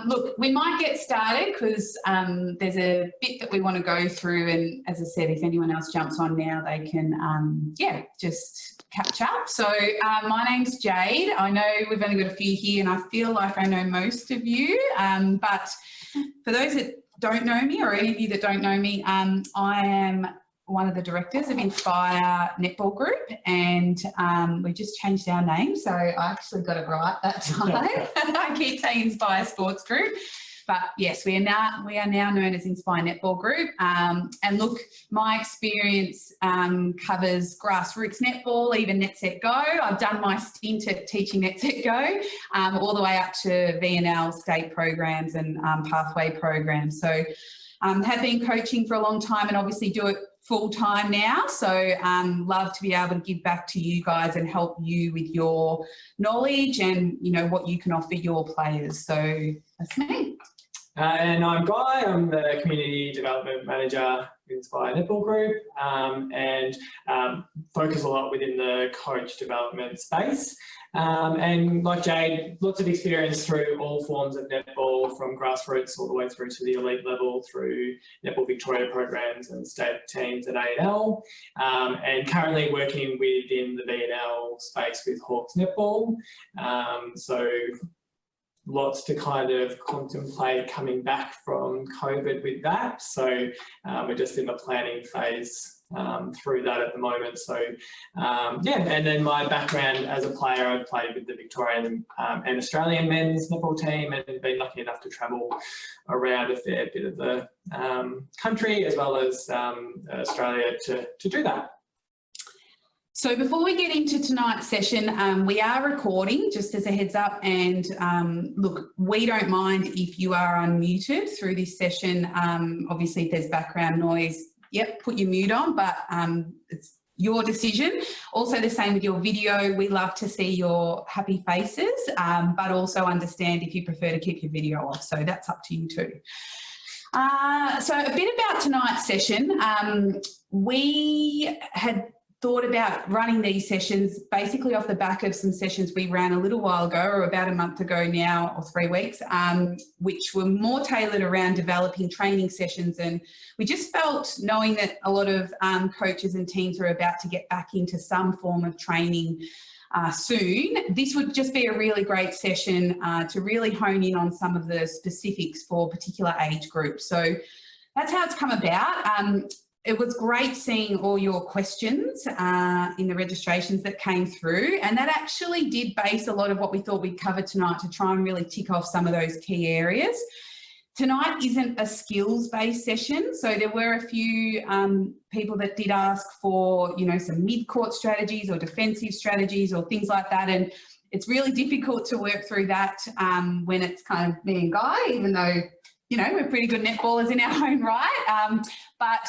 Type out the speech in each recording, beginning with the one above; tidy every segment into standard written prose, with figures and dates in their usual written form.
Look, we might get started because there's a bit that we want to go through, and as I said, if anyone else jumps on now, they can, just catch up. So my name's Jade. I know we've only got a few here, and I feel like I know most of you, but for those that don't know me, or any of you that don't know me, I am one of the directors of Inspire Netball Group, and we just changed our name, so I actually got it right that time. I keep saying Inspire Sports Group, but yes, we are now known as Inspire Netball Group. And look, my experience covers grassroots netball, even Net Set Go. I've done my stint at teaching Net Set Go, all the way up to VNL state programs and pathway programs. So have been coaching for a long time, and obviously do it full time now. So love to be able to give back to you guys and help you with your knowledge and, you know, what you can offer your players. So that's me. And I'm Guy. I'm the Community Development Manager with Inspire Netball Group, and focus a lot within the coach development space. And like Jade, lots of experience through all forms of netball, from grassroots all the way through to the elite level, through Netball Victoria programs and state teams at ANL, and currently working within the VNL space with Hawks Netball. So lots to kind of contemplate coming back from COVID with that. So we're just in the planning phase through that at the moment. So and then my background as a player, I've played with the Victorian and Australian men's netball team, and been lucky enough to travel around a fair bit of the country as well as Australia to do that. So before we get into tonight's session, we are recording, just as a heads up, and look, we don't mind if you are unmuted through this session. Obviously, if there's background noise, yep, put your mute on, but it's your decision. Also the same with your video. We love to see your happy faces, but also understand if you prefer to keep your video off. So that's up to you too. So a bit about tonight's session. We had thought about running these sessions basically off the back of some sessions we ran a little while ago, or about a month ago now, or 3 weeks, which were more tailored around developing training sessions. And we just felt, knowing that a lot of coaches and teams are about to get back into some form of training soon, this would just be a really great session to really hone in on some of the specifics for particular age groups. So that's how it's come about. It was great seeing all your questions in the registrations that came through, and that actually did base a lot of what we thought we'd cover tonight to try and really tick off some of those key areas. Tonight isn't a skills-based session, so there were a few people that did ask for, you know, some mid-court strategies or defensive strategies or things like that, and it's really difficult to work through that when it's kind of me and Guy, even though, you know, we're pretty good netballers in our own right, but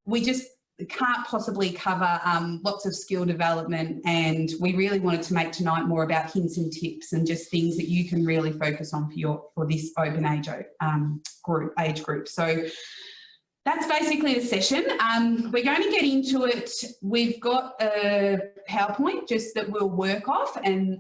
we just can't possibly cover lots of skill development, and we really wanted to make tonight more about hints and tips and just things that you can really focus on for this open age group. So that's basically the session. We're going to get into it. We've got a PowerPoint just that we'll work off, and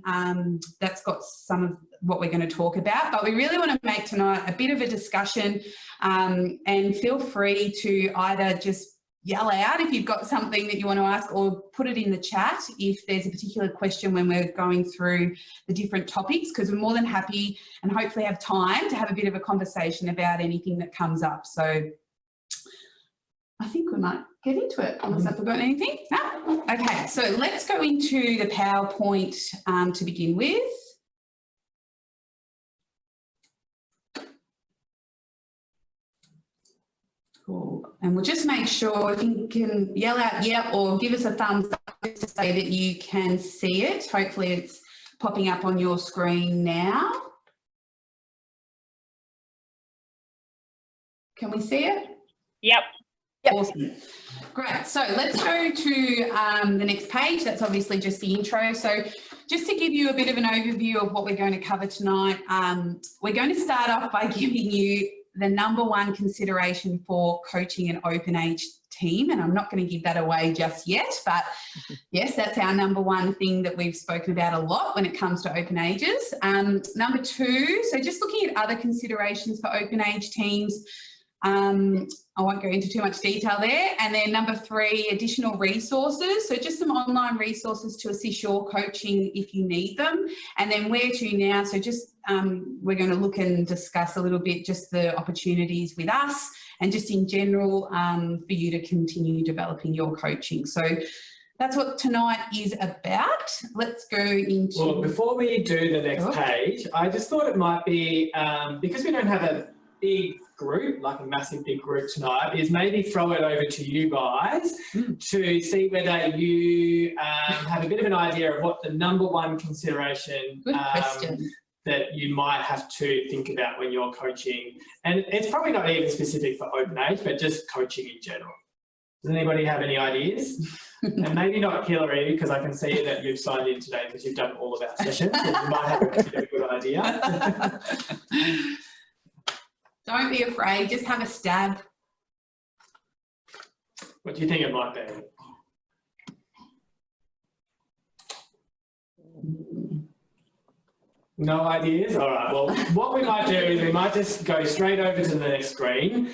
that's got some of what we're going to talk about, but we really want to make tonight a bit of a discussion, and feel free to either just yell out if you've got something that you want to ask, or put it in the chat if there's a particular question when we're going through the different topics, because we're more than happy and hopefully have time to have a bit of a conversation about anything that comes up. So I think we might get into it, unless I've forgotten anything. No? Okay, so let's go into the PowerPoint to begin with. Cool. And we'll just make sure if you can yell out yep, or give us a thumbs up to say that you can see it. Hopefully it's popping up on your screen now. Can we see it? Yep. Awesome. Great. So let's go to the next page. That's obviously just the intro. So just to give you a bit of an overview of what we're going to cover tonight, we're going to start off by giving you the number one consideration for coaching an open age team, and I'm not going to give that away just yet, but yes, that's our number one thing that we've spoken about a lot when it comes to open ages. Number two, so just looking at other considerations for open age teams, I won't go into too much detail there. And then number three, additional resources. So just some online resources to assist your coaching if you need them. And then where to now. So just we're going to look and discuss a little bit just the opportunities with us and just in general for you to continue developing your coaching. So that's what tonight is about. Let's go into... Well, before we do the next page, I just thought it might be, because we don't have a big group, like a massive big group tonight, is maybe throw it over to you guys to see whether you have a bit of an idea of what the number one consideration that you might have to think about when you're coaching. And it's probably not even specific for open age, but just coaching in general. Does anybody have any ideas? And maybe not Hillary, because I can see that you've signed in today because you've done all of our sessions, so you might have a bit of a good idea. Don't be afraid, just have a stab. What do you think it might be? No ideas? All right, well, what we might do is we might just go straight over to the next screen,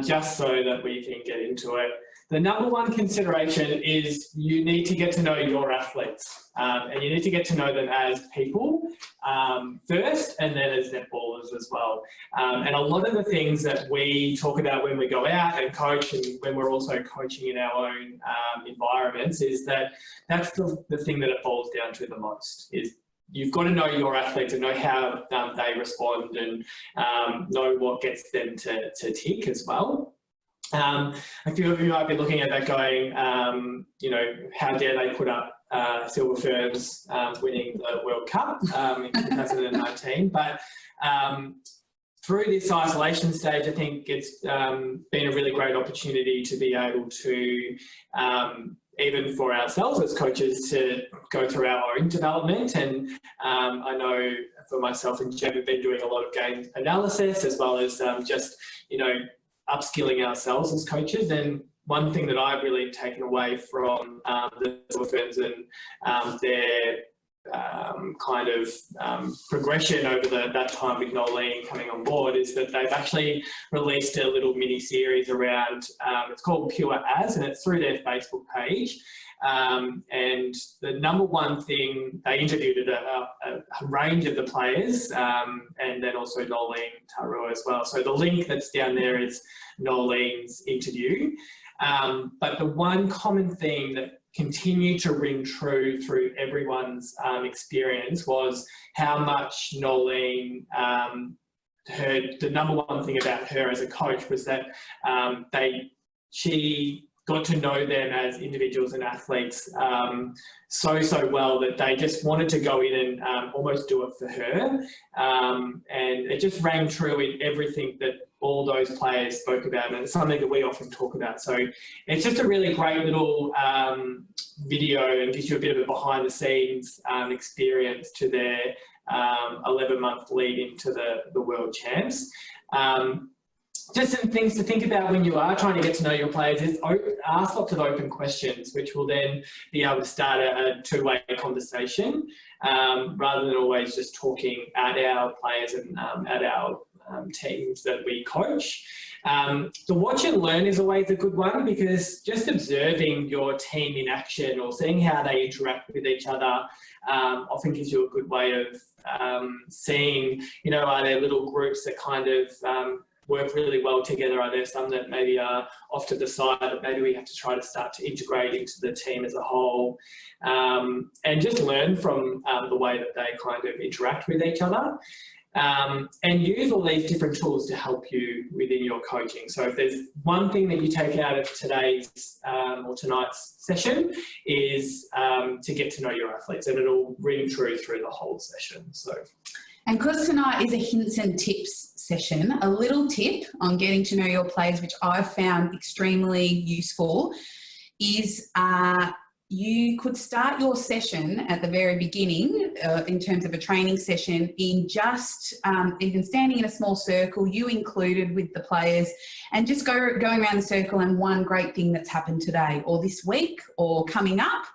just so that we can get into it. The number one consideration is you need to get to know your athletes, and you need to get to know them as people first, and then as netballers as well. And a lot of the things that we talk about when we go out and coach, and when we're also coaching in our own environments, is that that's the thing that it boils down to the most, is you've got to know your athletes and know how they respond, and know what gets them to tick as well. A few of you might be looking at that going, you know, how dare they put up Silver Ferns winning the World Cup in 2019. But through this isolation stage, I think it's been a really great opportunity to be able to, even for ourselves as coaches, to go through our own development. And I know for myself and Jade, we've been doing a lot of game analysis, as well as just, you know, upskilling ourselves as coaches. And one thing that I've really taken away from the Silver Ferns and their kind of progression over that time with Nolene coming on board is that they've actually released a little mini series around, it's called Pure As, and it's through their Facebook page. And the number one thing, they interviewed a range of the players, and then also Nolene Taru as well. So the link that's down there is Nolene's interview. But the one common thing that continued to ring true through everyone's experience was how much Nolene the number one thing about her as a coach was that she got to know them as individuals and athletes so well that they just wanted to go in and almost do it for her. And it just rang true in everything that all those players spoke about, and it's something that we often talk about. So it's just a really great little video, and gives you a bit of a behind the scenes experience to their 11-month lead into the World Champs. Just some things to think about when you are trying to get to know your players is ask lots of open questions, which will then be able to start a two-way conversation, rather than always just talking at our players and at our teams that we coach. The watch and learn is always a good one, because just observing your team in action or seeing how they interact with each other often gives you a good way of seeing, you know, are there little groups that kind of work really well together? Are there some that maybe are off to the side that maybe we have to try to start to integrate into the team as a whole, and just learn from the way that they kind of interact with each other, and use all these different tools to help you within your coaching. So if there's one thing that you take out of today's or tonight's session is to get to know your athletes, and it'll ring true through the whole session. So, and because tonight is a hints and tips session, a little tip on getting to know your players, which I've found extremely useful, is you could start your session at the very beginning in terms of a training session in just even standing in a small circle, you included with the players, and just going around the circle and one great thing that's happened today or this week or coming up.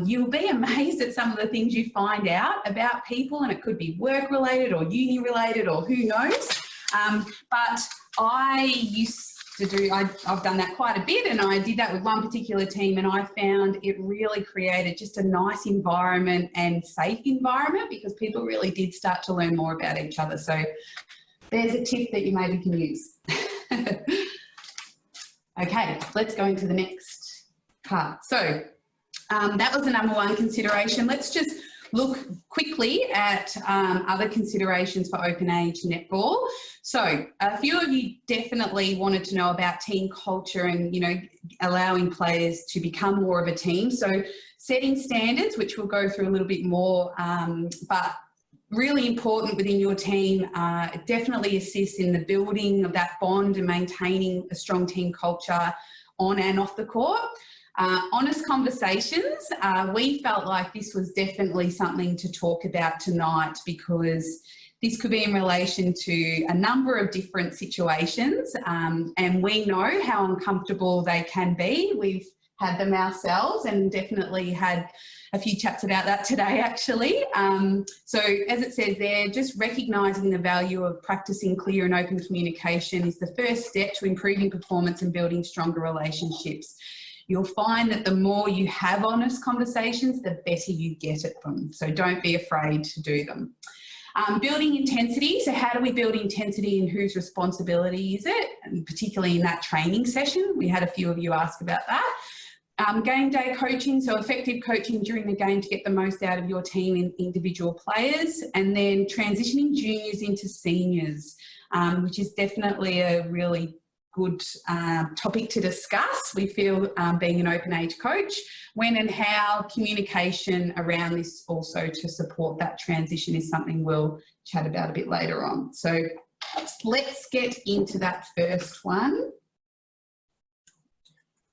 You'll be amazed at some of the things you find out about people, and it could be work related or uni related or who knows. But I used to do, I've done that quite a bit, and I did that with one particular team, and I found it really created just a nice environment and safe environment because people really did start to learn more about each other. So there's a tip that you maybe can use. Okay, let's go into the next part. So that was the number one consideration. Let's just look quickly at other considerations for open age netball. So a few of you definitely wanted to know about team culture and, you know, allowing players to become more of a team. So setting standards, which we'll go through a little bit more, but really important within your team. It definitely assists in the building of that bond and maintaining a strong team culture on and off the court. Honest conversations, we felt like this was definitely something to talk about tonight because this could be in relation to a number of different situations, and we know how uncomfortable they can be. We've had them ourselves and definitely had a few chats about that today actually. So as it says there, just recognising the value of practising clear and open communication is the first step to improving performance and building stronger relationships. You'll find that the more you have honest conversations, the better you get at them. So don't be afraid to do them. Building intensity. So how do we build intensity and whose responsibility is it? And particularly in that training session, we had a few of you ask about that. Game day coaching, so effective coaching during the game to get the most out of your team and individual players. And then transitioning juniors into seniors, which is definitely a really good topic to discuss. We feel being an open age coach, when and how communication around this also to support that transition is something we'll chat about a bit later on. So let's get into that first one.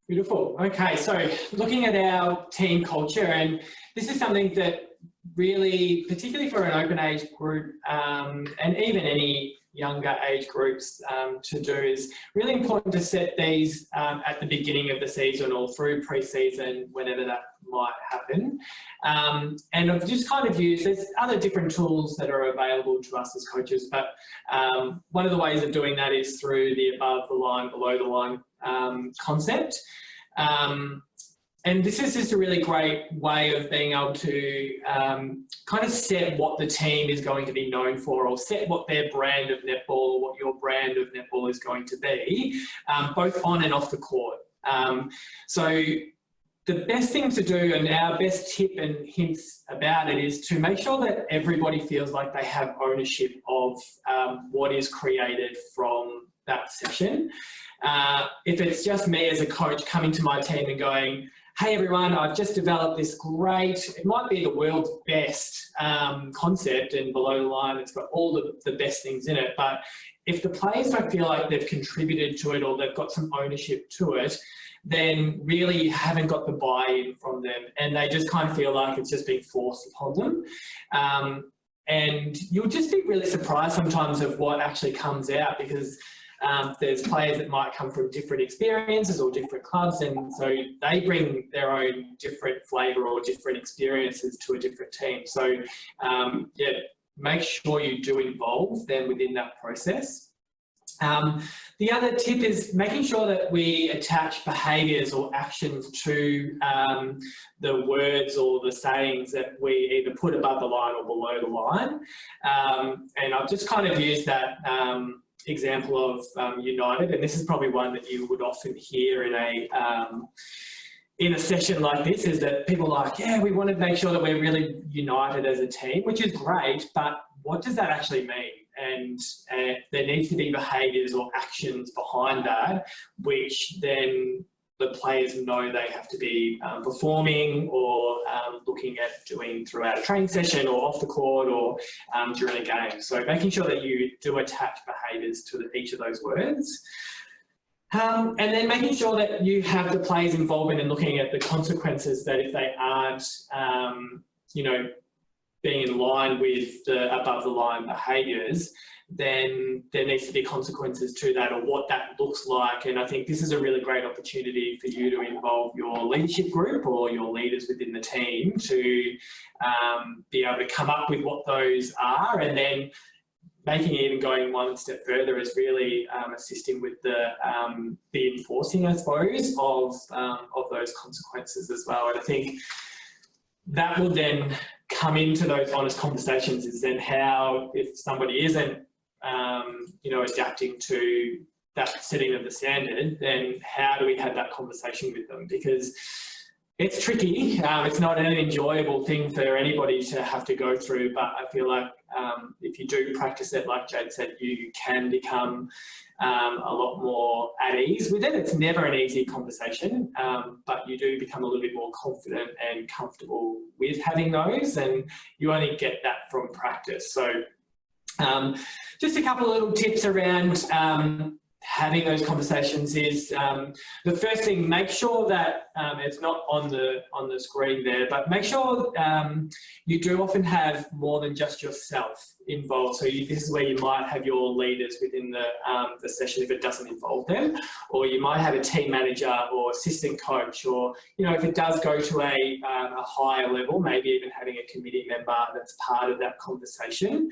Beautiful. Okay, so looking at our team culture, and this is something that really, particularly for an open age group and even any younger age groups to do, is really important to set these at the beginning of the season or through pre-season, whenever that might happen. And I've just kind of used, there's other different tools that are available to us as coaches, but one of the ways of doing that is through the above the line, below the line concept. And this is just a really great way of being able to kind of set what the team is going to be known for, or set what their brand of netball or what your brand of netball is going to be, both on and off the court. So the best thing to do, and our best tip and hints about it, is to make sure that everybody feels like they have ownership of what is created from that session. If it's just me as a coach coming to my team and going, hey everyone, I've just developed this great, it might be the world's best concept, and below the line it's got all the best things in it, but if the players don't feel like they've contributed to it or they've got some ownership to it, then really you haven't got the buy-in from them, and they just kind of feel like it's just being forced upon them. And you'll just be really surprised sometimes of what actually comes out, because there's players that might come from different experiences or different clubs, and so they bring their own different flavour or different experiences to a different team. So yeah, make sure you do involve them within that process. The other tip is making sure that we attach behaviours or actions to the words or the sayings that we either put above the line or below the line. And I've just kind of used that example of United, and this is probably one that you would often hear in a session like this, is that people are like, yeah, we want to make sure that we're really united as a team, which is great, but what does that actually mean? And there needs to be behaviours or actions behind that, which then the players know they have to be performing or looking at doing throughout a training session or off the court or during a game. So making sure that you do attach behaviours to each of those words. And then making sure that you have the players' involvement in looking at the consequences that if they aren't, you know, being in line with the above the line behaviours, then there needs to be consequences to that or what that looks like. And I think this is a really great opportunity for you to involve your leadership group or your leaders within the team to be able to come up with what those are, and then making it even going one step further is really assisting with the enforcing, I suppose, of those consequences as well. And I think that will then come into those honest conversations, is then how, if somebody isn't, you know, adapting to that setting of the standard, then how do we have that conversation with them? Because it's tricky. It's not an enjoyable thing for anybody to have to go through, but I feel like if you do practice it, like Jade said, you can become a lot more at ease with it. It's never an easy conversation, but you do become a little bit more confident and comfortable with having those, and you only get that from practice. So just a couple of little tips around having those conversations is the first thing, make sure that it's not on the screen there, but make sure you do often have more than just yourself involved. So this is where you might have your leaders within the session if it doesn't involve them, or you might have a team manager or assistant coach, or, you know, if it does go to a higher level, maybe even having a committee member that's part of that conversation.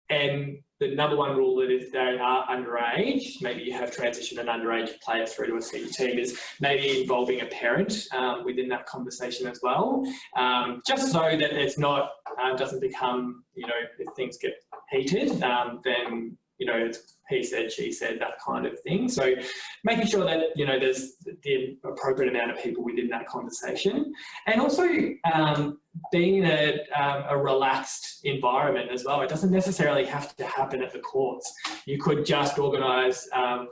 And the number one rule that if they are underage, maybe you have transitioned an underage player through to a senior team, is maybe involving a parent within that conversation as well, just so that it's not, doesn't become, you know, if things get heated, then, you know, it's he said, she said, that kind of thing. So making sure that, you know, there's the appropriate amount of people within that conversation, and also being in a relaxed environment as well. It doesn't necessarily have to happen at the courts. You could just organise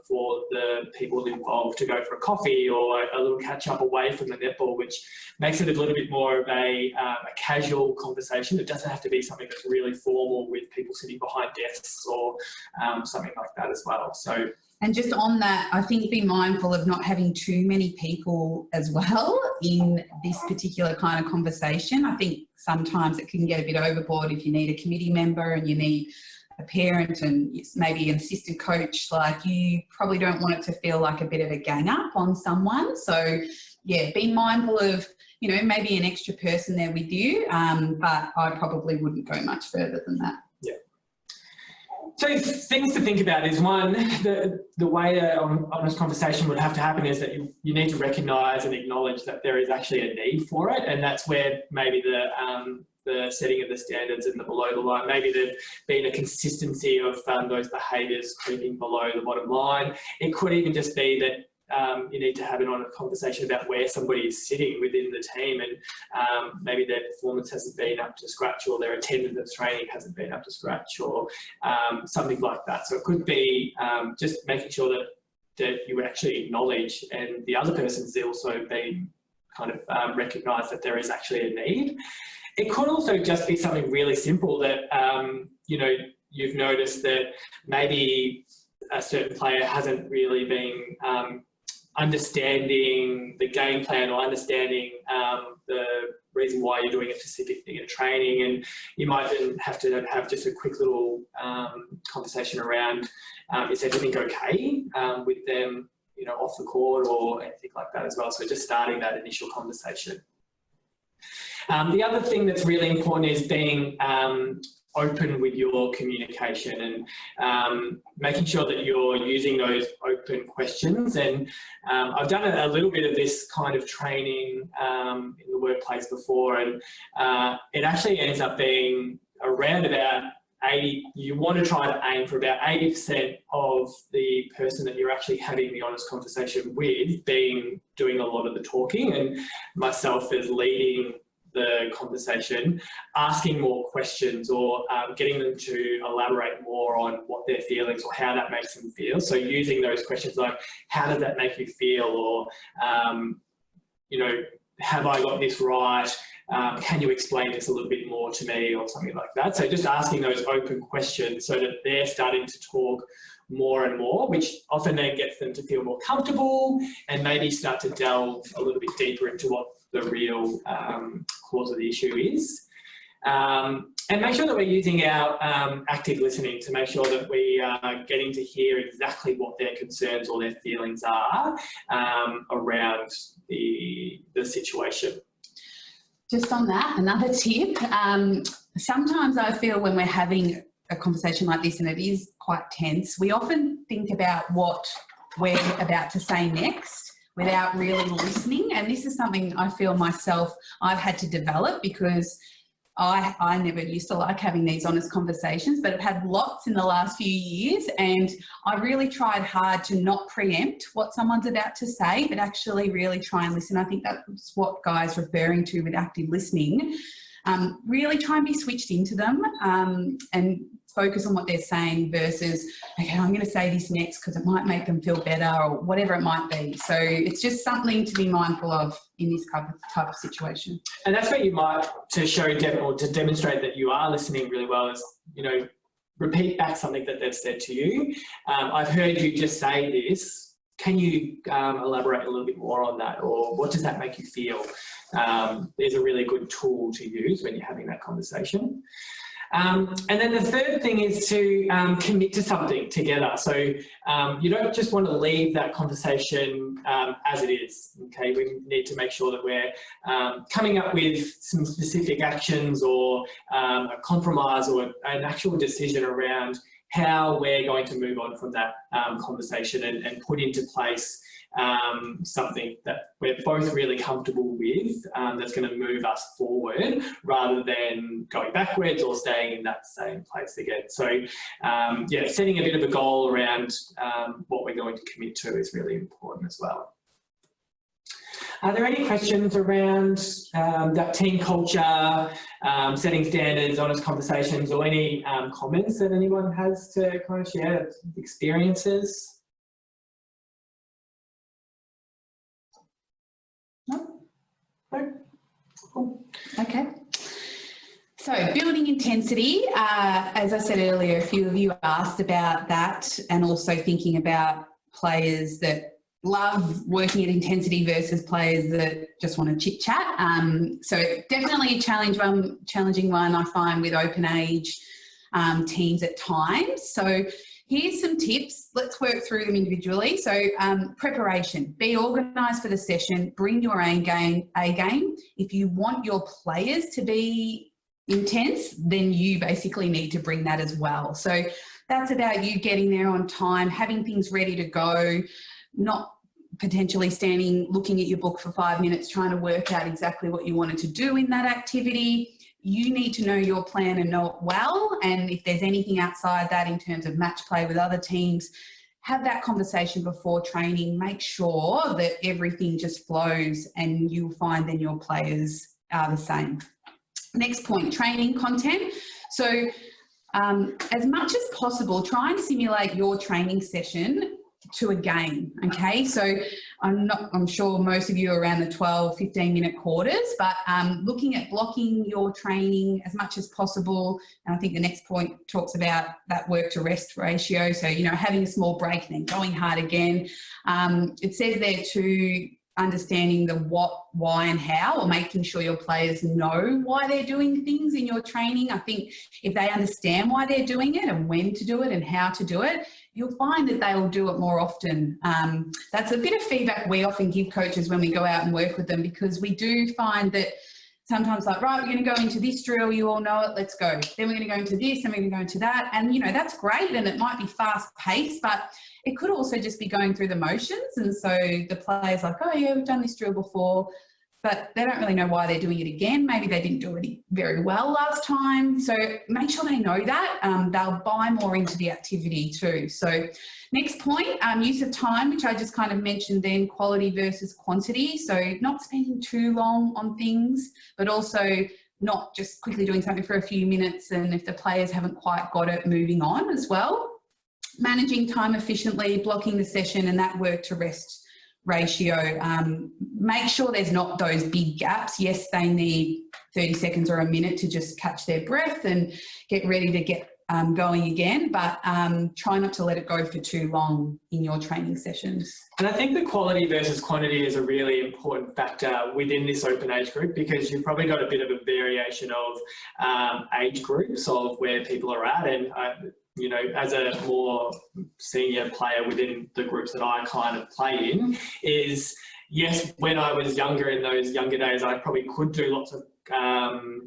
for the people involved to go for a coffee or a little catch up away from the netball, which makes it a little bit more of a casual conversation. It doesn't have to be something that's really formal with people sitting behind desks or something like that as well. So, and just on that, I think be mindful of not having too many people as well in this particular kind of conversation. I think sometimes it can get a bit overboard if you need a committee member and you need a parent and maybe an assistant coach. Like, you probably don't want it to feel like a bit of a gang up on someone. So yeah, be mindful of, you know, maybe an extra person there with you, but I probably wouldn't go much further than that. Yeah. So things to think about is, one, the way an honest conversation would have to happen is that you need to recognise and acknowledge that there is actually a need for it, and that's where maybe the setting of the standards and the below the line, maybe there's been a consistency of those behaviours creeping below the bottom line. It could even just be that you need to have an honest conversation about where somebody is sitting within the team, and maybe their performance hasn't been up to scratch, or their attendance training hasn't been up to scratch, or something like that. So it could be just making sure that you actually acknowledge, and the other person's also been kind of recognised that there is actually a need. It could also just be something really simple that, you know, you've noticed that maybe a certain player hasn't really been understanding the game plan or understanding the reason why you're doing a specific thing in training, and you might then have to have just a quick little conversation around is everything okay with them, you know, off the court or anything like that as well. So just starting that initial conversation. The other thing that's really important is being open with your communication, and making sure that you're using those open questions. And I've done a little bit of this kind of training in the workplace before, and it actually ends up being around about 80, you want to try to aim for about 80% of the person that you're actually having the honest conversation with doing a lot of the talking, and myself as leading the conversation, asking more questions, or getting them to elaborate more on what their feelings or how that makes them feel. So using those questions like, how does that make you feel? Or, you know, have I got this right? Can you explain this a little bit more to me, or something like that? So just asking those open questions so that they're starting to talk more and more, which often then gets them to feel more comfortable and maybe start to delve a little bit deeper into what the real cause of the issue is. And make sure that we're using our active listening to make sure that we are getting to hear exactly what their concerns or their feelings are around the situation. Just on that, another tip, sometimes I feel when we're having a conversation like this and it is quite tense, we often think about what we're about to say next without really listening. And this is something I feel myself I've had to develop, because I never used to like having these honest conversations, but I've had lots in the last few years, and I really tried hard to not preempt what someone's about to say, but actually really try and listen. I think that's what Guy's referring to with active listening. Really try and be switched into them and focus on what they're saying versus, okay, I'm going to say this next because it might make them feel better or whatever it might be. So it's just something to be mindful of in this type of situation. And that's where you might, to show or to demonstrate that you are listening really well, is, you know, repeat back something that they've said to you. I've heard you just say this. Can you elaborate a little bit more on that, or what does that make you feel? There's a really good tool to use when you're having that conversation. And then the third thing is to commit to something together. So you don't just want to leave that conversation as it is, okay? We need to make sure that we're coming up with some specific actions or a compromise or an actual decision around how we're going to move on from that conversation and put into place something that we're both really comfortable with, that's going to move us forward rather than going backwards or staying in that same place again. So yeah, setting a bit of a goal around what we're going to commit to is really important as well. Are there any questions around that team culture, setting standards, honest conversations, or any comments that anyone has to kind of share experiences? No? No? Cool. Okay. So building intensity, as I said earlier, a few of you asked about that, and also thinking about players that love working at intensity versus players that just want to chit chat. So definitely a challenging one I find with open age teams at times. So here's some tips. Let's work through them individually. So preparation, be organised for the session, bring your A game. If you want your players to be intense, then you basically need to bring that as well. So that's about you getting there on time, having things ready to go, not potentially standing, looking at your book for 5 minutes, trying to work out exactly what you wanted to do in that activity. You need to know your plan and know it well. And if there's anything outside that in terms of match play with other teams, have that conversation before training. Make sure that everything just flows, and you'll find then your players are the same. Next point, training content. So as much as possible, try and simulate your training session to a game, okay? So I'm sure most of you are around the 12, 15-minute quarters, but looking at blocking your training as much as possible. And I think the next point talks about that work to rest ratio. So, you know, having a small break and then going hard again. It says there too, understanding the what, why and how, or making sure your players know why they're doing things in your training. I think if they understand why they're doing it and when to do it and how to do it, you'll find that they'll do it more often. That's a bit of feedback we often give coaches when we go out and work with them, because we do find that sometimes like, right, we're going to go into this drill, you all know it, let's go. Then we're going to go into this and we're going to go into that. And, you know, that's great, and it might be fast paced, but it could also just be going through the motions. And so the player's like, oh yeah, we've done this drill before, but they don't really know why they're doing it again. Maybe they didn't do it very well last time. So make sure they know that. They'll buy more into the activity too. So next point, use of time, which I just kind of mentioned then, quality versus quantity. So not spending too long on things, but also not just quickly doing something for a few minutes, and if the players haven't quite got it, moving on as well. Managing time efficiently, blocking the session, and that work to rest ratio. Make sure there's not those big gaps. Yes, they need 30 seconds or a minute to just catch their breath and get ready to get going again, but try not to let it go for too long in your training sessions. And I think the quality versus quantity is a really important factor within this open age group, because you've probably got a bit of a variation of age groups of where people are at. And you know, as a more senior player within the groups that I kind of play in, is yes, when I was younger, in those younger days, I probably could do lots of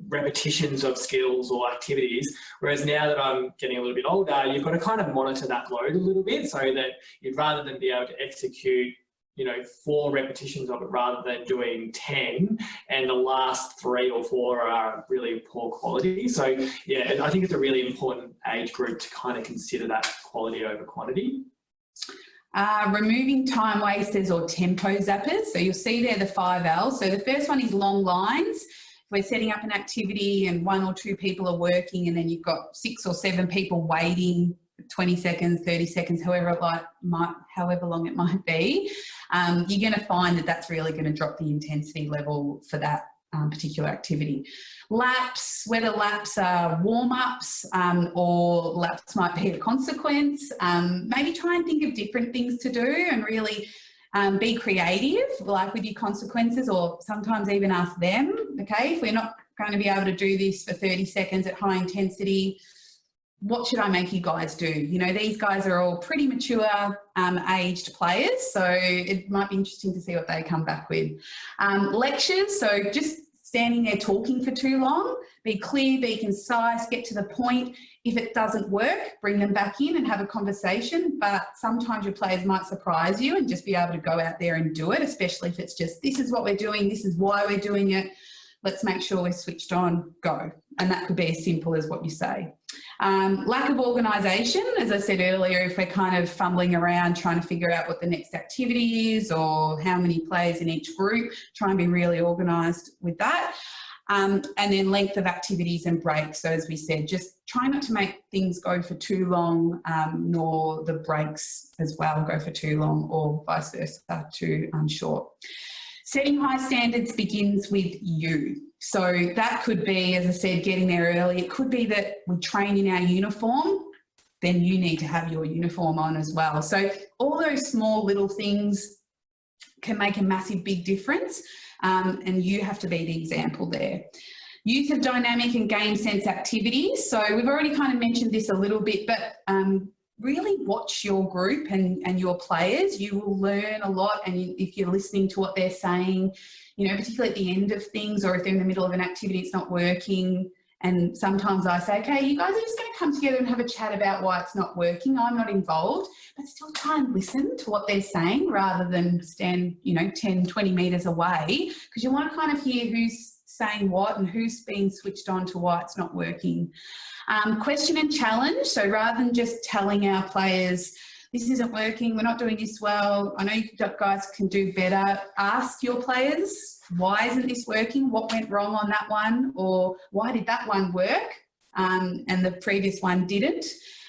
repetitions of skills or activities, whereas now that I'm getting a little bit older, you've got to kind of monitor that load a little bit, so that you'd rather than be able to execute, you know, 4 repetitions of it rather than doing 10, and the last 3 or 4 are really poor quality. So yeah, I think it's a really important age group to kind of consider that quality over quantity. Removing time wasters or tempo zappers. So you'll see there the 5 L's. So the first one is long lines. We're setting up an activity and 1 or 2 people are working, and then you've got 6 or 7 people waiting 20 seconds, 30 seconds, however long it might be. You're going to find that that's really going to drop the intensity level for that particular activity. Laps, whether laps are warm-ups or laps might be a consequence, maybe try and think of different things to do and really be creative, like with your consequences, or sometimes even ask them, okay, if we're not going to be able to do this for 30 seconds at high intensity, what should I make you guys do? You know, these guys are all pretty mature aged players, so it might be interesting to see what they come back with. Lectures, so just standing there talking for too long, be clear, be concise, get to the point. If it doesn't work, bring them back in and have a conversation, but sometimes your players might surprise you and just be able to go out there and do it, especially if it's just, this is what we're doing, this is why we're doing it, let's make sure we're switched on, go. And that could be as simple as what you say. Lack of organisation, as I said earlier, if we're kind of fumbling around trying to figure out what the next activity is or how many players in each group, try and be really organised with that. And then length of activities and breaks. So as we said, just try not to make things go for too long, nor the breaks as well go for too long, or vice versa, too short. Setting high standards begins with you. So that could be, as I said, getting there early. It could be that we train in our uniform, then you need to have your uniform on as well. So all those small little things can make a massive big difference, and you have to be the example there. Use of dynamic and game sense activities. So we've already kind of mentioned this a little bit, but really watch your group and your players. You will learn a lot, and if you're listening to what they're saying, you know, particularly at the end of things, or if they're in the middle of an activity, it's not working. And sometimes I say, okay, you guys are just going to come together and have a chat about why it's not working. I'm not involved, but still try and listen to what they're saying rather than stand, you know, 10, 20 metres away, because you want to kind of hear who's saying what and who's been switched on to why it's not working. Question and challenge. So rather than just telling our players, this isn't working, we're not doing this well, I know you guys can do better, ask your players, why isn't this working? What went wrong on that one? Or why did that one work and the previous one didn't?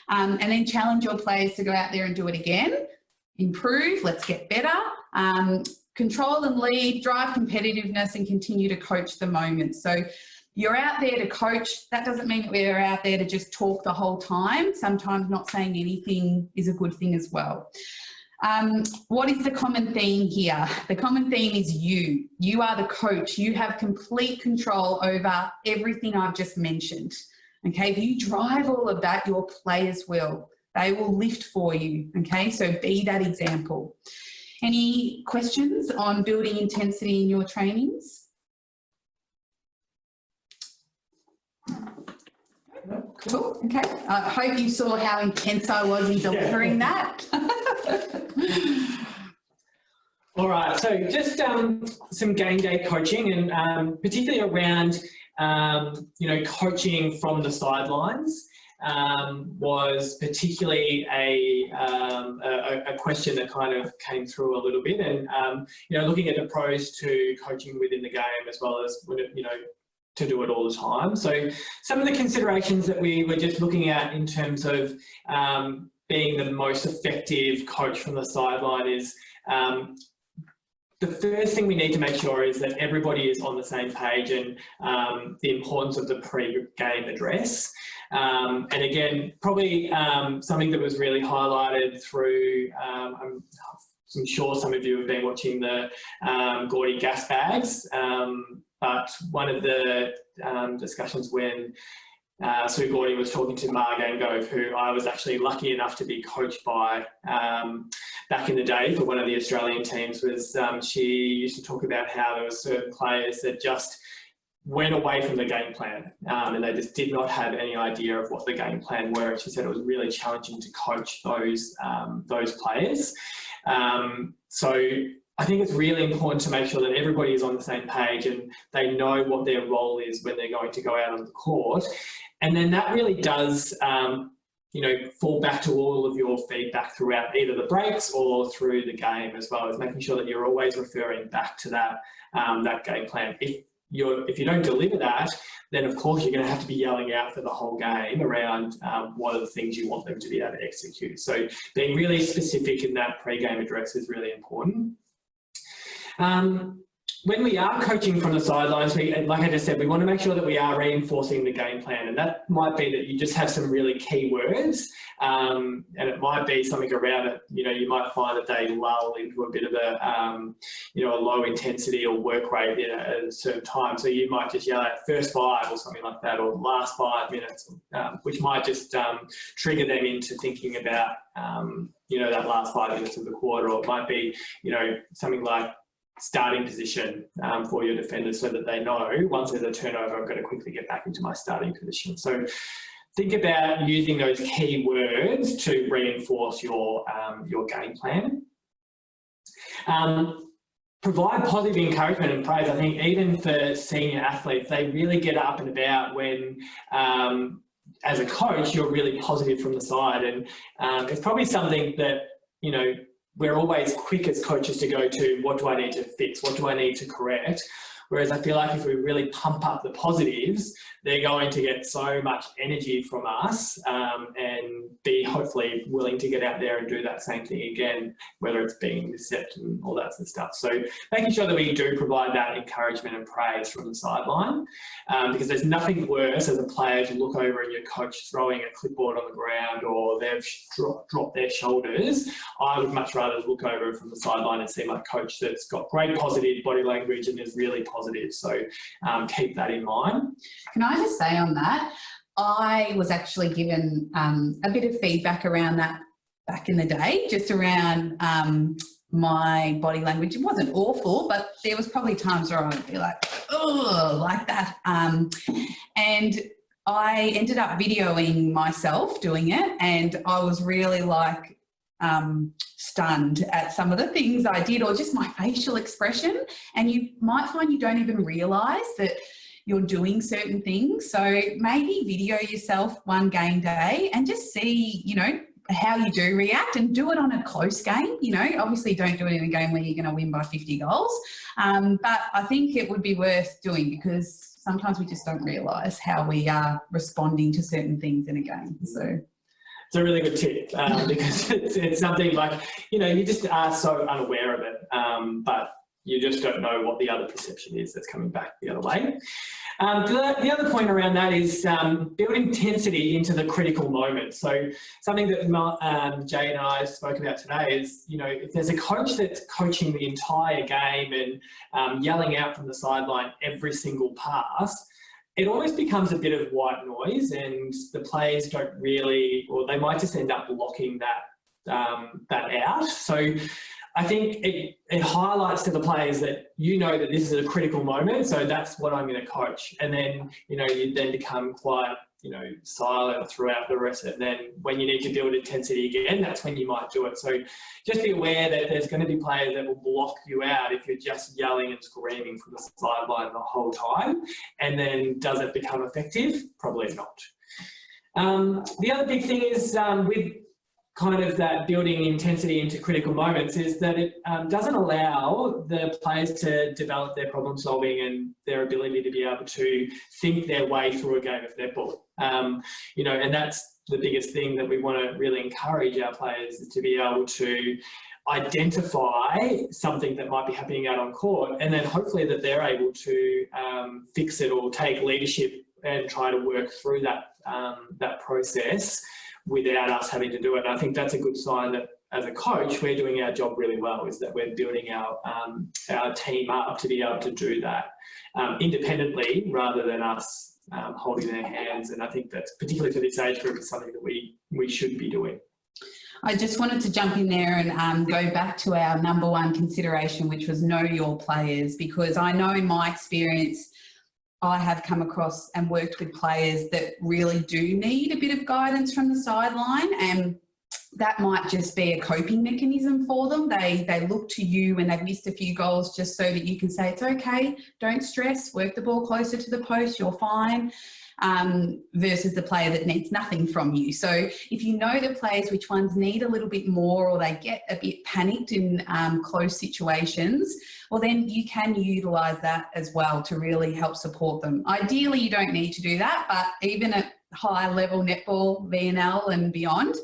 And then challenge your players to go out there and do it again. Improve, let's get better. Control and lead, drive competitiveness, and continue to coach the moment. So you're out there to coach. That doesn't mean that we're out there to just talk the whole time. Sometimes not saying anything is a good thing as well. What is the common theme here? The common theme is you. You are the coach. You have complete control over everything I've just mentioned. Okay, if you drive all of that, your players will. They will lift for you. Okay, so be that example. Any questions on building intensity in your trainings? Cool. Okay. I hope you saw how intense I was in delivering that. All right. So just some game day coaching, and particularly around coaching from the sidelines. Was particularly a question that kind of came through a little bit, and looking at the pros to coaching within the game as well as to do it all the time. So some of the considerations that we were just looking at in terms of being the most effective coach from the sideline is the first thing we need to make sure is that everybody is on the same page, and the importance of the pre-game address. And again, probably something that was really highlighted through, I'm sure some of you have been watching the Gordy gas bags, but one of the discussions when Sue Gordy was talking to Margane Gove, who I was actually lucky enough to be coached by back in the day for one of the Australian teams, was she used to talk about how there were certain players that just went away from the game plan, and they just did not have any idea of what the game plan were. She said it was really challenging to coach those players. So I think it's really important to make sure that everybody is on the same page and they know what their role is when they're going to go out on the court. And then that really does, fall back to all of your feedback throughout either the breaks or through the game, as well as making sure that you're always referring back to that game plan. If you don't deliver that, then of course you're going to have to be yelling out for the whole game around what are the things you want them to be able to execute. So being really specific in that pre-game address is really important. When we are coaching from the sidelines, like I just said, we want to make sure that we are reinforcing the game plan, and that might be that you just have some really key words, and it might be something around it. You might find that they lull into a bit of a low intensity or work rate at a certain time. So you might just yell out first 5 or something like that, or last 5 minutes, which might just trigger them into thinking about that last 5 minutes of the quarter, or it might be something like starting position for your defenders, so that they know once there's a turnover, I'm going to quickly get back into my starting position. So think about using those key words to reinforce your game plan. Provide positive encouragement and praise. I think even for senior athletes, they really get up and about when, as a coach, you're really positive from the side. And it's probably something that, we're always quick as coaches to go to, what do I need to fix? What do I need to correct? Whereas I feel like if we really pump up the positives, they're going to get so much energy from us, and be hopefully willing to get out there and do that same thing again, whether it's being receptive and all that sort of stuff. So making sure that we do provide that encouragement and praise from the sideline, because there's nothing worse as a player to look over and your coach throwing a clipboard on the ground, or they've dropped their shoulders. I would much rather look over from the sideline and see my coach that's got great positive body language and is really positive. So keep that in mind. Can I just say on that, I was actually given a bit of feedback around that back in the day, just around my body language. It wasn't awful, but there was probably times where I would be like, oh, like that. And I ended up videoing myself doing it, and I was really like, stunned at some of the things I did, or just my facial expression. And you might find you don't even realise that you're doing certain things. So maybe video yourself one game day and just see, how you do react, and do it on a close game. Obviously don't do it in a game where you're going to win by 50 goals. But I think it would be worth doing, because sometimes we just don't realise how we are responding to certain things in a game. So it's a really good tip, because it's something like, you just are so unaware of it, but you just don't know what the other perception is that's coming back the other way. The other point around that is build intensity into the critical moment. So something that Jay and I spoke about today is, if there's a coach that's coaching the entire game and yelling out from the sideline every single pass, it almost becomes a bit of white noise, and the players don't really, or they might just end up blocking that out. So I think it highlights to the players that that this is a critical moment, so that's what I'm going to coach. And then, you then become quite, silent throughout the rest of it. And then when you need to build intensity again, that's when you might do it. So just be aware that there's going to be players that will block you out if you're just yelling and screaming from the sideline the whole time. And then does it become effective? Probably not. The other big thing is with kind of that building intensity into critical moments is that it doesn't allow the players to develop their problem solving and their ability to be able to think their way through a game of netball. You know, and that's the biggest thing that we want to really encourage our players, is to be able to identify something that might be happening out on court, and then hopefully that they're able to fix it or take leadership and try to work through that that process without us having to do it. And I think that's a good sign that as a coach, we're doing our job really well, is that we're building our team up to be able to do that independently rather than us holding their hands. And I think that's, particularly for this age group, is something that we should be doing. I just wanted to jump in there and go back to our number one consideration, which was know your players, because I know in my experience, I have come across and worked with players that really do need a bit of guidance from the sideline, and that might just be a coping mechanism for them. They look to you when they've missed a few goals just so that you can say, it's okay, don't stress, work the ball closer to the post, you're fine. Versus the player that needs nothing from you. So if you know the players which ones need a little bit more, or they get a bit panicked in close situations, well then you can utilise that as well to really help support them. Ideally you don't need to do that, but even at high level netball, VNL and beyond,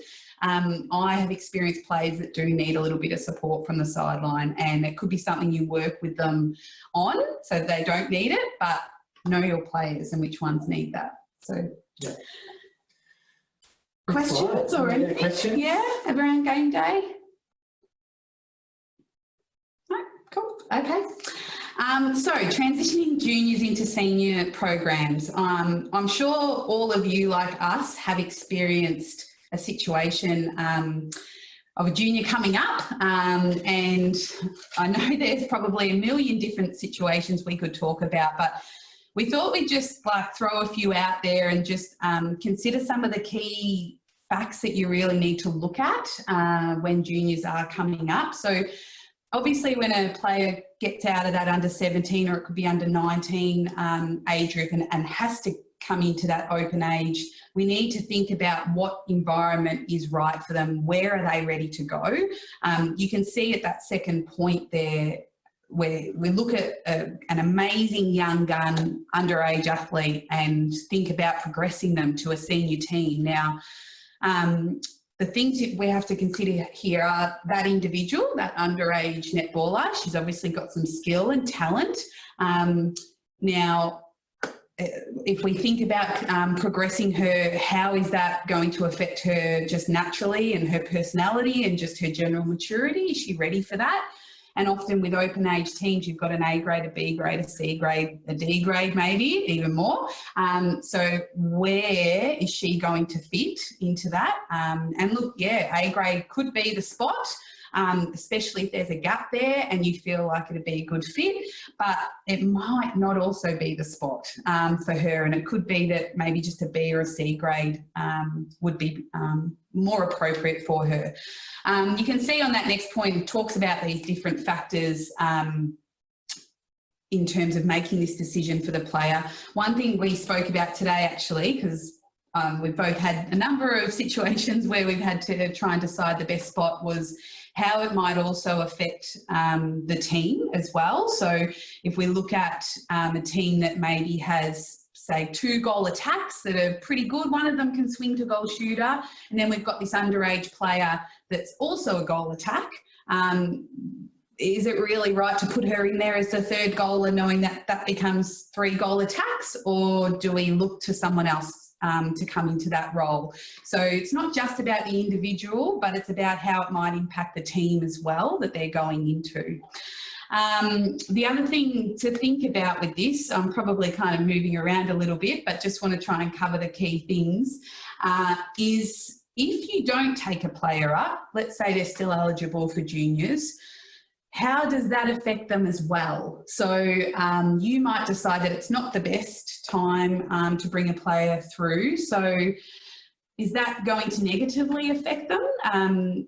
I have experienced players that do need a little bit of support from the sideline, and it could be something you work with them on so they don't need it, but know your players and which ones need that. So, yeah. Questions or anything? Questions? Yeah, around game day? No, cool, okay. So transitioning juniors into senior programs. I'm sure all of you, like us, have experienced a situation of a junior coming up, and I know there's probably a million different situations we could talk about, but we thought we'd just like throw a few out there and just consider some of the key facts that you really need to look at when juniors are coming up. So obviously when a player gets out of that under 17, or it could be under 19 age group and has to come into that open age, we need to think about what environment is right for them. Where are they ready to go? You can see at that second point there, where we look at an amazing young gun underage athlete and think about progressing them to a senior team. Now, the things that we have to consider here are that individual, that underage netballer, she's obviously got some skill and talent. Now, if we think about progressing her, how is that going to affect her just naturally and her personality and just her general maturity? Is she ready for that? And often with open age teams, you've got an A grade, a B grade, a C grade, a D grade, maybe even more. So where is she going to fit into that? And look, yeah, A grade could be the spot, especially if there's a gap there and you feel like it'd be a good fit, but it might not also be the spot for her. And it could be that maybe just a B or a C grade would be more appropriate for her. You can see on that next point, it talks about these different factors in terms of making this decision for the player. One thing we spoke about today, actually, because we've both had a number of situations where we've had to try and decide the best spot, was how it might also affect the team as well. So if we look at a team that maybe has, say, 2 goal attacks that are pretty good, one of them can swing to goal shooter, and then we've got this underage player that's also a goal attack. Is it really right to put her in there as the third goaler, knowing that that becomes 3 goal attacks, or do we look to someone else to come into that role? So it's not just about the individual, but it's about how it might impact the team as well that they're going into. The other thing to think about with this, I'm probably kind of moving around a little bit, but just want to try and cover the key things, is if you don't take a player up, let's say they're still eligible for juniors, how does that affect them as well? So you might decide that it's not the best time to bring a player through. So is that going to negatively affect them?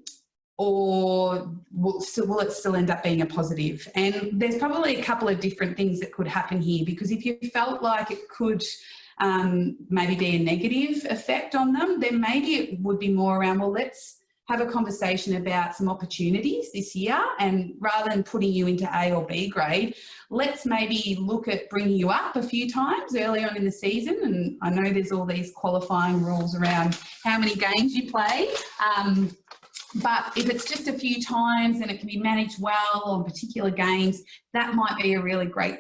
Or will it still end up being a positive? And there's probably a couple of different things that could happen here, because if you felt like it could maybe be a negative effect on them, then maybe it would be more around, well, let's have a conversation about some opportunities this year, and rather than putting you into A or B grade, let's maybe look at bringing you up a few times early on in the season. And I know there's all these qualifying rules around how many games you play. But if it's just a few times and it can be managed well on particular games, that might be a really great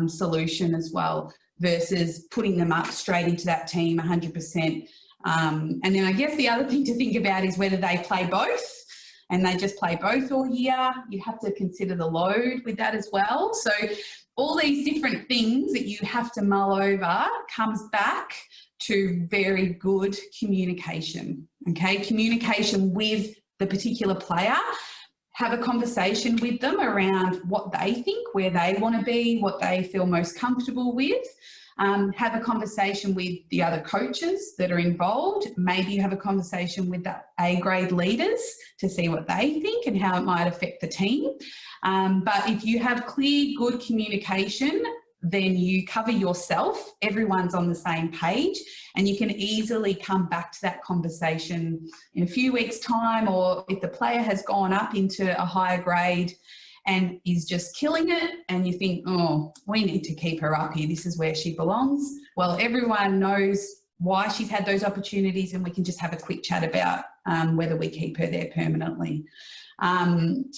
solution as well, versus putting them up straight into that team 100%. And then I guess the other thing to think about is whether they play both, and they just play both all year. You have to consider the load with that as well. So all these different things that you have to mull over comes back to very good communication, okay? Communication with the particular player. Have a conversation with them around what they think, where they want to be, what they feel most comfortable with. Have a conversation with the other coaches that are involved. Maybe you have a conversation with the A grade leaders to see what they think and how it might affect the team. But if you have clear, good communication, then you cover yourself, everyone's on the same page, and you can easily come back to that conversation in a few weeks' time, or if the player has gone up into a higher grade and is just killing it, and you think, oh, we need to keep her up here, this is where she belongs. Well, everyone knows why she's had those opportunities, and we can just have a quick chat about whether we keep her there permanently. And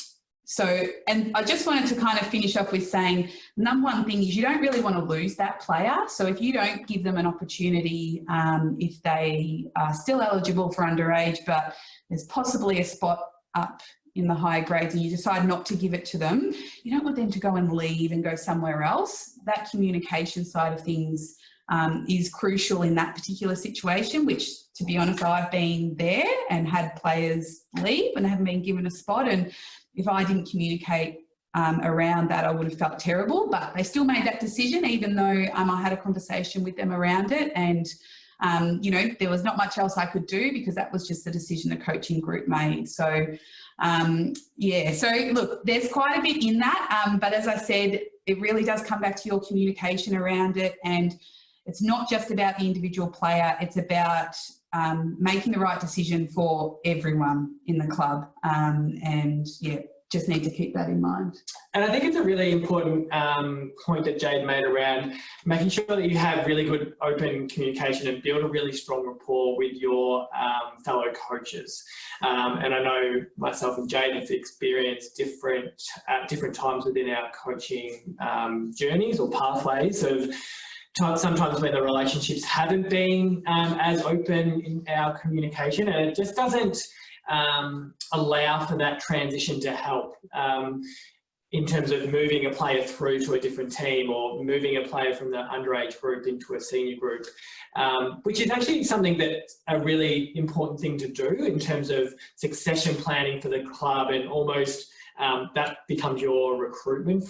I just wanted to kind of finish off with saying, number one thing is you don't really want to lose that player. So if you don't give them an opportunity, if they are still eligible for underage, but there's possibly a spot up in the higher grades and you decide not to give it to them, you don't want them to go and leave and go somewhere else. That communication side of things is crucial in that particular situation, which, to be honest, I've been there and had players leave and haven't been given a spot. And if I didn't communicate around that, I would have felt terrible. But they still made that decision, even though I had a conversation with them around it. And, you know, there was not much else I could do because that was just the decision the coaching group made. So, yeah, so look, there's quite a bit in that. But as I said, it really does come back to your communication around it. And it's not just about the individual player. It's about making the right decision for everyone in the club. And yeah, just need to keep that in mind. And I think it's a really important point that Jade made around making sure that you have really good open communication and build a really strong rapport with your fellow coaches. And I know myself and Jade have experienced different times within our coaching journeys or pathways of sometimes when the relationships haven't been as open in our communication, and it just doesn't allow for that transition to help in terms of moving a player through to a different team or moving a player from the underage group into a senior group, which is actually something that's a really important thing to do in terms of succession planning for the club, and almost that becomes your recruitment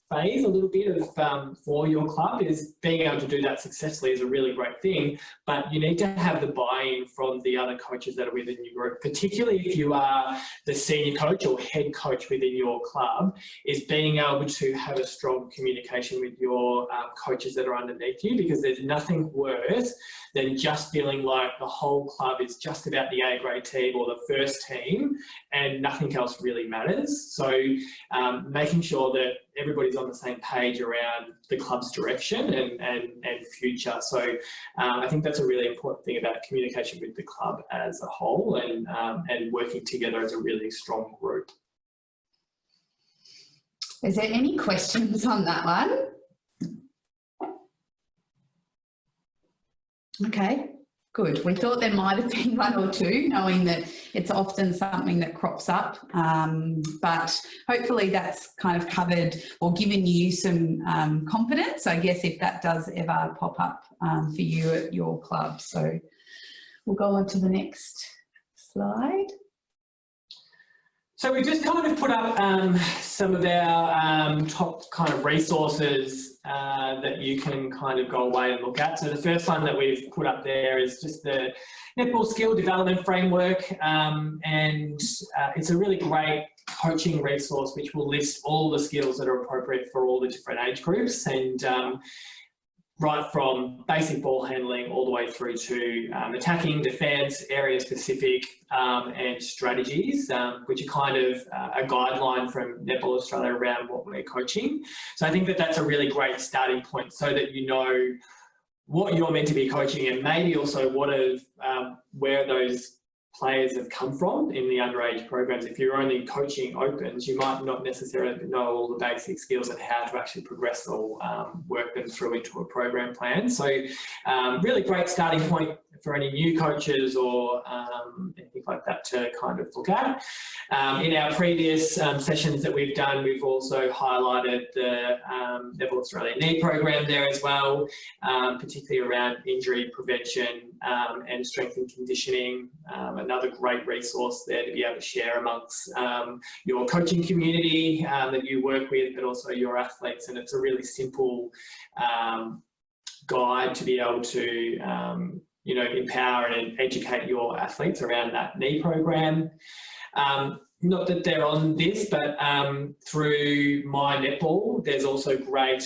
phase a little bit of for your club. Is being able to do that successfully is a really great thing, but you need to have the buy-in from the other coaches that are within your group, particularly if you are the senior coach or head coach within your club, is being able to have a strong communication with your coaches that are underneath you, because there's nothing worse than just feeling like the whole club is just about the A grade team or the first team and nothing else really matters. So making sure that everybody's on the same page around the club's direction and future. So I think that's a really important thing about communication with the club as a whole, and working together as a really strong group. Is there any questions on that one? Okay, good. We thought there might have been one or two, knowing that it's often something that crops up, but hopefully that's kind of covered or given you some confidence, I guess, if that does ever pop up for you at your club. So we'll go on to the next slide. So we just kind of put up some of our top kind of resources that you can kind of go away and look at. So the first one that we've put up there is just the Netball Skill Development Framework, and it's a really great coaching resource which will list all the skills that are appropriate for all the different age groups. And right from basic ball handling all the way through to attacking, defence, area-specific and strategies, which are kind of a guideline from Netball Australia around what we're coaching. So I think that that's a really great starting point so that you know what you're meant to be coaching and maybe also what where those players have come from in the underage programs. If you're only coaching opens, you might not necessarily know all the basic skills and how to actually progress or work them through into a program plan. So really great starting point for any new coaches or anything like that to kind of look at. In our previous sessions that we've done, we've also highlighted the Netball Australia knee program there as well, particularly around injury prevention and strength and conditioning. Another great resource there to be able to share amongst your coaching community that you work with, but also your athletes. And it's a really simple guide to be able to you know, empower and educate your athletes around that knee program. Not that they're on this, but through My Netball, there's also great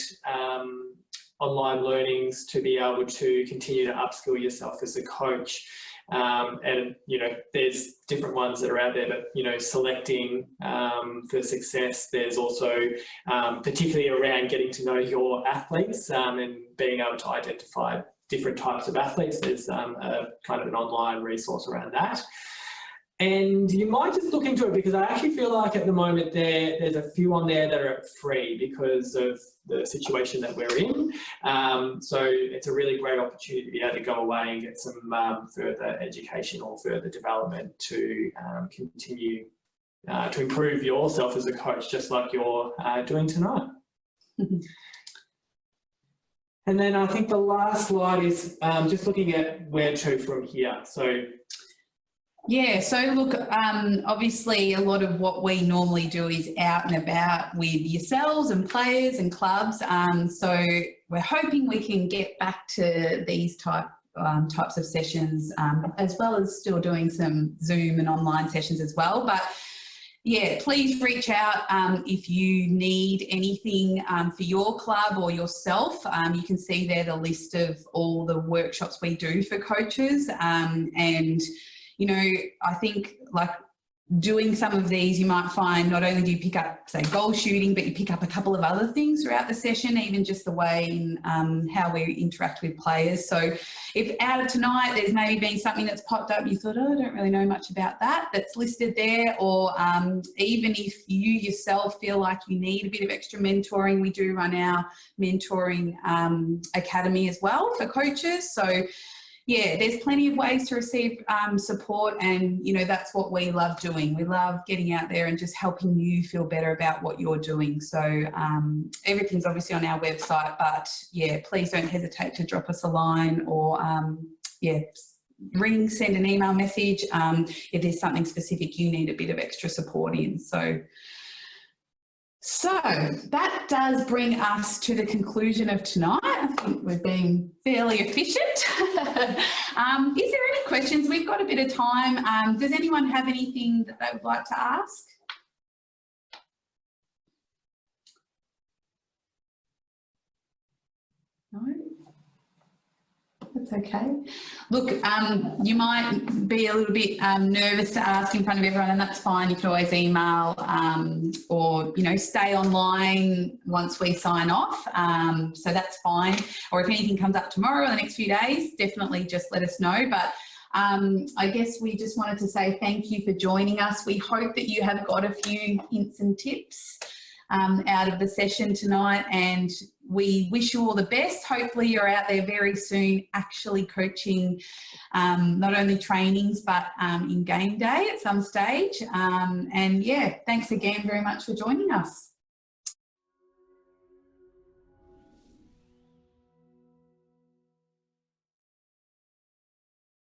online learnings to be able to continue to upskill yourself as a coach. And, you know, there's different ones that are out there, but, you know, selecting for success. There's also particularly around getting to know your athletes and being able to identify different types of athletes. There's a kind of an online resource around that. And you might just look into it because I actually feel like at the moment there's a few on there that are free because of the situation that we're in. So it's a really great opportunity to be able to go away and get some further education or further development to continue to improve yourself as a coach, just like you're doing tonight. And then I think the last slide is just looking at where to from here. So yeah, so look, obviously a lot of what we normally do is out and about with yourselves and players and clubs. So we're hoping we can get back to these types of sessions, as well as still doing some Zoom and online sessions as well. But yeah, please reach out if you need anything for your club or yourself. You can see there the list of all the workshops we do for coaches. And you know, I think like doing some of these, you might find not only do you pick up, say, goal shooting, but you pick up a couple of other things throughout the session, even just the way in how we interact with players. So if out of tonight there's maybe been something that's popped up, you thought, oh, I don't really know much about that, that's listed there. Or even if you yourself feel like you need a bit of extra mentoring, we do run our mentoring academy as well for coaches. So yeah, there's plenty of ways to receive support, and you know, that's what we love doing. We love getting out there and just helping you feel better about what you're doing. So everything's obviously on our website, but yeah, please don't hesitate to drop us a line or yeah, ring, send an email message if there's something specific you need a bit of extra support in. So that does bring us to the conclusion of tonight. I think we've been fairly efficient. Is there any questions? We've got a bit of time. Does anyone have anything that they would like to ask? No? That's okay. Look, you might be a little bit nervous to ask in front of everyone, and that's fine. You can always email or, you know, stay online once we sign off. So that's fine. Or if anything comes up tomorrow or the next few days, definitely just let us know. But I guess we just wanted to say thank you for joining us. We hope that you have got a few hints and tips out of the session tonight, and we wish you all the best. Hopefully you're out there very soon actually coaching not only trainings but in game day at some stage. And yeah, thanks again very much for joining us.